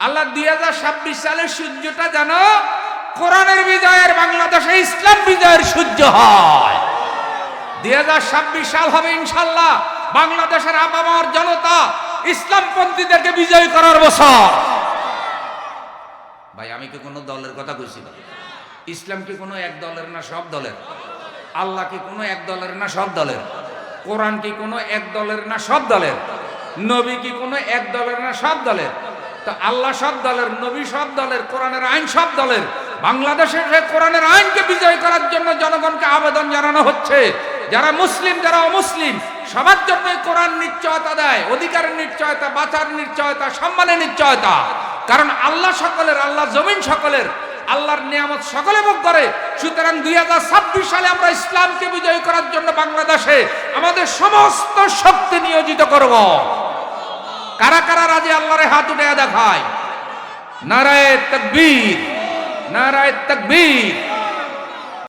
আল্লাহ 2026 সালের সূর্যটা জানো কোরআনের বিজয়ের, বাংলাদেশে ইসলাম বিজয়ের সূর্য হয়। 2026 সাল হবে ইনশাআল্লাহ বাংলাদেশের আপামর জনতা ইসলামপন্থীদেরকে বিজয় করার বছর। ভাই আমি কি কোনো দলের কথা কইছি না? ইসলাম কি কোনো এক দলের না সব দলের? আল্লাহ কি কোনো এক দলের না সব দলের? কোরআন কি কোনো এক দলের না সব দলের? নবী কি কোনো এক দলের না সব দলের? তো আল্লাহ সব দলের, নবী সব দলের, কোরআনের আইন সব দলের। বাংলাদেশের কোরআনের আইনকে বিজয় করার জন্য জনগণকে আবেদন জানানো হচ্ছে। যারা মুসলিম যারা অমুসলিম সবার জন্য কোরআন নিশ্চয়তা দেয়, অধিকারের নিশ্চয়তা, বাঁচার নিশ্চয়তা, সম্মানের নিশ্চয়তা। কারণ আল্লাহ সকলের, আল্লাহ জমিন সকলের, আল্লাহর নিয়ামত সকলে ভোগ করে। সুতরাং 2026 সালে আমরা ইসলামকে বিজয় করার জন্য বাংলাদেশে আমাদের সমস্ত শক্তি নিয়োজিত করব। কারা কারা রাজি আল্লাহরে হাত উঠে দেখায়? নারায়ে তাকবীর, নারায়ে তাকবীর।